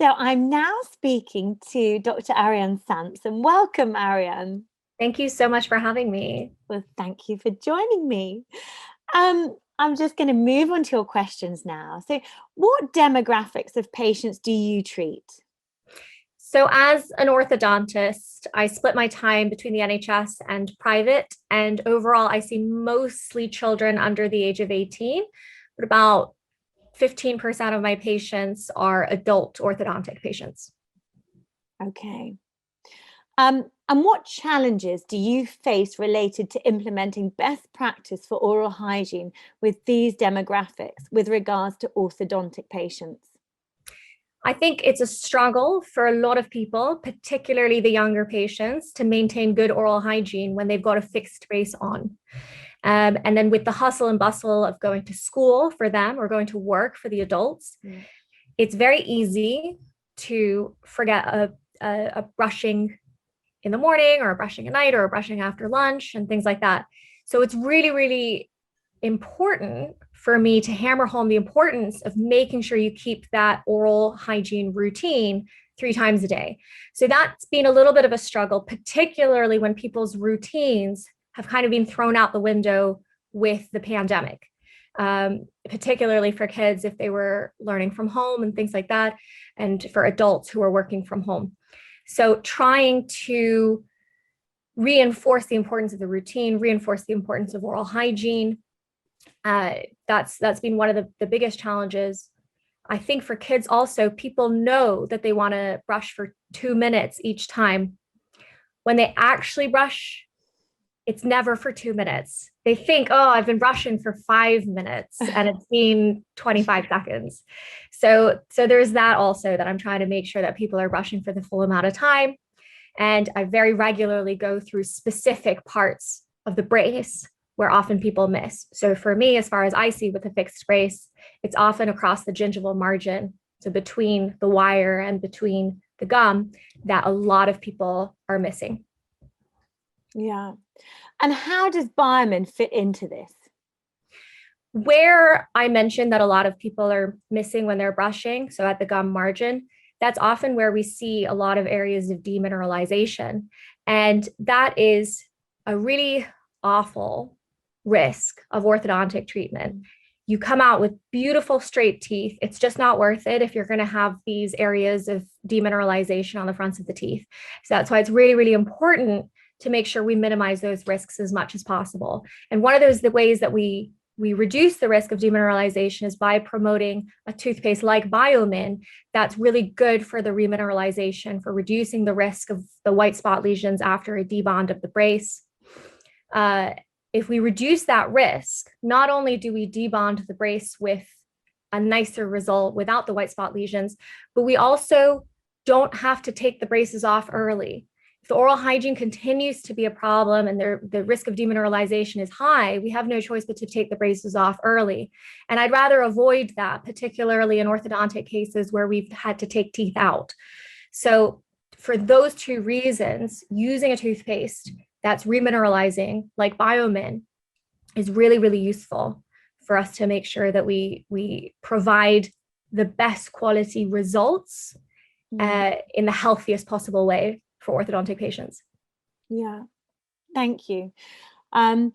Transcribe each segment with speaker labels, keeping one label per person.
Speaker 1: So I'm now speaking to Dr. Ariane Sampson. Welcome, Ariane.
Speaker 2: Thank you so much for having me.
Speaker 1: Well, thank you for joining me. I'm just going to move on to your questions now. So, what demographics of patients do you treat?
Speaker 2: So, as an orthodontist, I split my time between the NHS and private. And overall, I see mostly children under the age of 18, but about 15% of my patients are adult orthodontic patients.
Speaker 1: Okay. And what challenges do you face related to implementing best practice for oral hygiene with these demographics with regards to orthodontic patients?
Speaker 2: I think it's a struggle for a lot of people, particularly the younger patients, to maintain good oral hygiene when they've got a fixed brace on. And then with the hustle and bustle of going to school for them or going to work for the adults, it's very easy to forget a brushing in the morning or a brushing at night or a brushing after lunch and things like that. So it's really, really important for me to hammer home the importance of making sure you keep that oral hygiene routine 3 times a day. So that's been a little bit of a struggle, particularly when people's routines have kind of been thrown out the window with the pandemic, particularly for kids if they were learning from home and things like that, and for adults who are working from home. So trying to reinforce the importance of the routine, reinforce the importance of oral hygiene, that's been one of the biggest challenges. I think for kids also, people know that they want to brush for 2 minutes each time. When they actually brush, it's never for 2 minutes. They think, oh, I've been brushing for 5 minutes and it's been 25 seconds. So there's that also, that I'm trying to make sure that people are brushing for the full amount of time. And I very regularly go through specific parts of the brace where often people miss. So for me, as far as I see with a fixed brace, it's often across the gingival margin, so between the wire and between the gum, that a lot of people are missing.
Speaker 1: Yeah. And how does BioMin fit into this?
Speaker 2: Where I mentioned that a lot of people are missing when they're brushing, so at the gum margin, that's often where we see a lot of areas of demineralization. And that is a really awful risk of orthodontic treatment. You come out with beautiful straight teeth. It's just not worth it if you're going to have these areas of demineralization on the fronts of the teeth. So that's why it's really, really important to make sure we minimize those risks as much as possible. And one of the ways that we reduce the risk of demineralization is by promoting a toothpaste like BioMin that's really good for the remineralization, for reducing the risk of the white spot lesions after a debond of the brace. If we reduce that risk, not only do we debond the brace with a nicer result without the white spot lesions, but we also don't have to take the braces off early. If the oral hygiene continues to be a problem and the risk of demineralization is high, we have no choice but to take the braces off early. And I'd rather avoid that, particularly in orthodontic cases where we've had to take teeth out. So for those two reasons, using a toothpaste that's remineralizing, like BioMin, is really, really useful for us to make sure that we provide the best quality results in the healthiest possible way for orthodontic patients.
Speaker 1: Yeah, thank you. And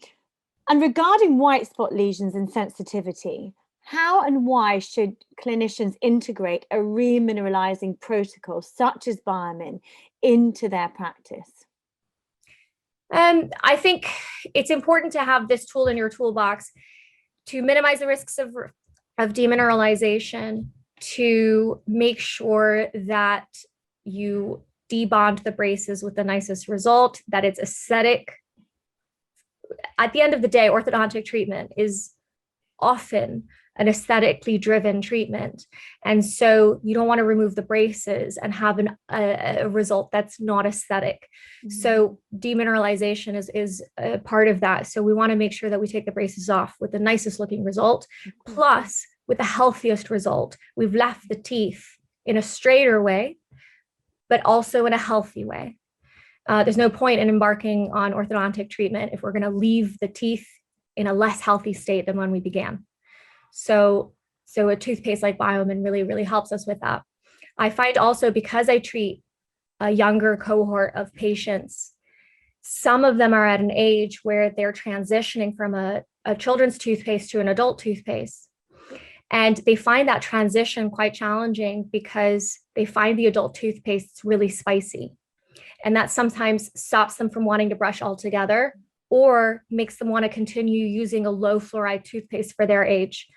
Speaker 1: regarding white spot lesions and sensitivity, how and why should clinicians integrate a remineralizing protocol such as BioMin into their practice?
Speaker 2: I think it's important to have this tool in your toolbox to minimize the risks of demineralization, to make sure that you debond the braces with the nicest result, that it's aesthetic. At the end of the day, orthodontic treatment is often an aesthetically driven treatment. And so you don't want to remove the braces and have a result that's not aesthetic. So demineralization is a part of that. So we want to make sure that we take the braces off with the nicest looking result, plus with the healthiest result. We've left the teeth in a straighter way, but also in a healthy way. There's no point in embarking on orthodontic treatment if we're going to leave the teeth in a less healthy state than when we began. So a toothpaste like BioMin really, really helps us with that. I find also, because I treat a younger cohort of patients, some of them are at an age where they're transitioning from a children's toothpaste to an adult toothpaste. And they find that transition quite challenging because they find the adult toothpaste really spicy. And that sometimes stops them from wanting to brush altogether, or makes them want to continue using a low fluoride toothpaste for their age.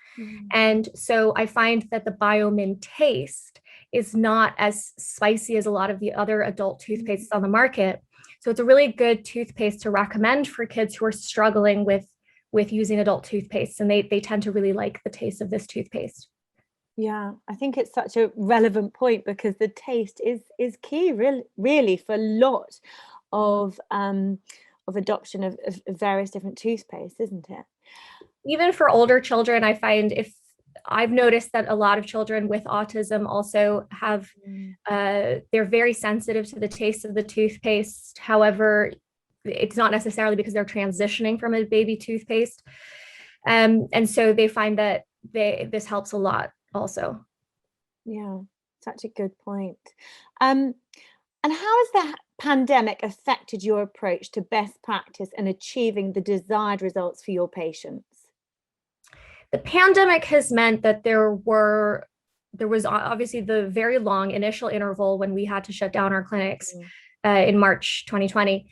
Speaker 2: And so I find that the BioMin taste is not as spicy as a lot of the other adult toothpastes on the market. So it's a really good toothpaste to recommend for kids who are struggling with using adult toothpaste, and they tend to really like the taste of this toothpaste.
Speaker 1: Yeah, I think it's such a relevant point, because the taste is key, really, for a lot of adoption of various different toothpastes, isn't it?
Speaker 2: Even for older children, I find, if I've noticed that a lot of children with autism also have, they're very sensitive to the taste of the toothpaste. However, it's not necessarily because they're transitioning from a baby toothpaste. And so they find that this helps a lot also.
Speaker 1: Yeah, such a good point. And how has the pandemic affected your approach to best practice and achieving the desired results for your patients?
Speaker 2: The pandemic has meant that there was obviously the very long initial interval when we had to shut down our clinics in March 2020.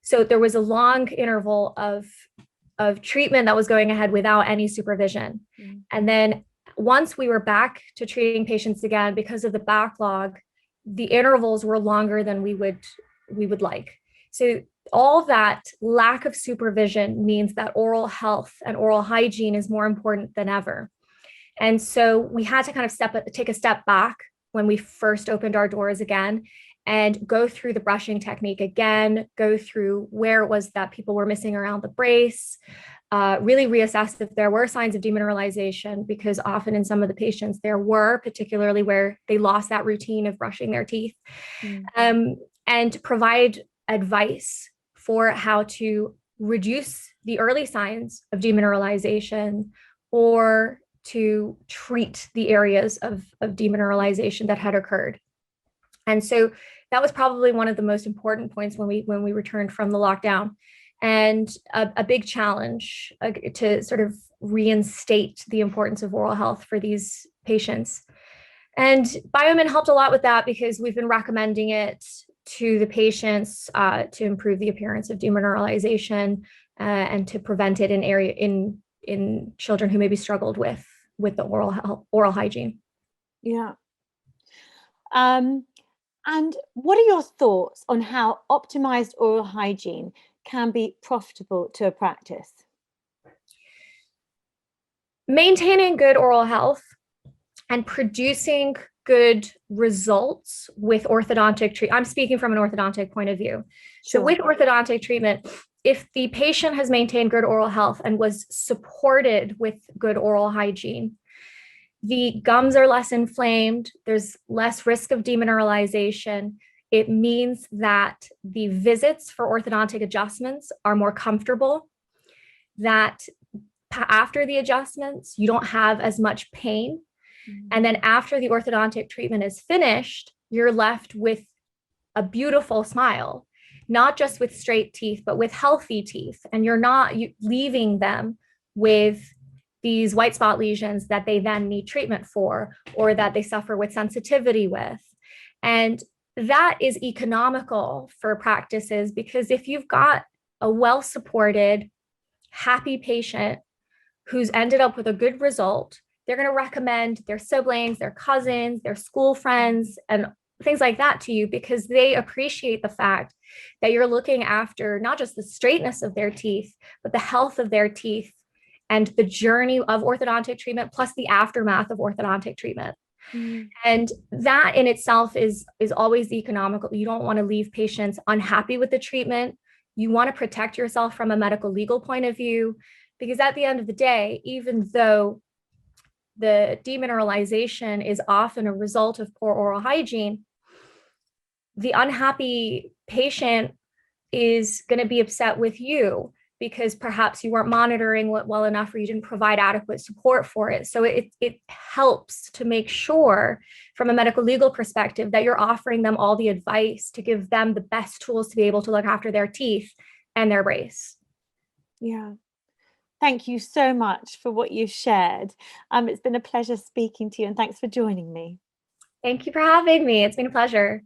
Speaker 2: So there was a long interval of treatment that was going ahead without any supervision. And then once we were back to treating patients again, because of the backlog, the intervals were longer than we would like. So all that lack of supervision means that oral health and oral hygiene is more important than ever. And so we had to kind of take a step back when we first opened our doors again, and go through the brushing technique again, go through where it was that people were missing around the brace, really reassess if there were signs of demineralization, because often in some of the patients there were, particularly where they lost that routine of brushing their teeth, and provide advice for how to reduce the early signs of demineralization, or to treat the areas of demineralization that had occurred. And so that was probably one of the most important points when we returned from the lockdown, and a big challenge to sort of reinstate the importance of oral health for these patients. And BioMin helped a lot with that, because we've been recommending it to the patients to improve the appearance of demineralization, and to prevent it in children who maybe struggled with the oral hygiene.
Speaker 1: Yeah. And what are your thoughts on how optimized oral hygiene can be profitable to a practice?
Speaker 2: Maintaining good oral health and producing good results with orthodontic treatment. I'm speaking from an orthodontic point of view.
Speaker 1: Sure.
Speaker 2: So with orthodontic treatment, if the patient has maintained good oral health and was supported with good oral hygiene, the gums are less inflamed, there's less risk of demineralization. It means that the visits for orthodontic adjustments are more comfortable, that after the adjustments, you don't have as much pain. And then after the orthodontic treatment is finished, you're left with a beautiful smile, not just with straight teeth, but with healthy teeth. And you're not leaving them with these white spot lesions that they then need treatment for, or that they suffer with sensitivity with. And that is economical for practices, because if you've got a well-supported, happy patient who's ended up with a good result, they're going to recommend their siblings, their cousins, their school friends, and things like that to you, because they appreciate the fact that you're looking after not just the straightness of their teeth, but the health of their teeth and the journey of orthodontic treatment, plus the aftermath of orthodontic treatment. And that in itself is always economical. You don't want to leave patients unhappy with the treatment. You want to protect yourself from a medical legal point of view, because at the end of the day, even though the demineralization is often a result of poor oral hygiene, the unhappy patient is going to be upset with you because perhaps you weren't monitoring it well enough or you didn't provide adequate support for it. So it helps to make sure from a medical legal perspective that you're offering them all the advice to give them the best tools to be able to look after their teeth and their brace.
Speaker 1: Yeah. Thank you so much for what you've shared. It's been a pleasure speaking to you, and thanks for joining me.
Speaker 2: Thank you for having me. It's been a pleasure.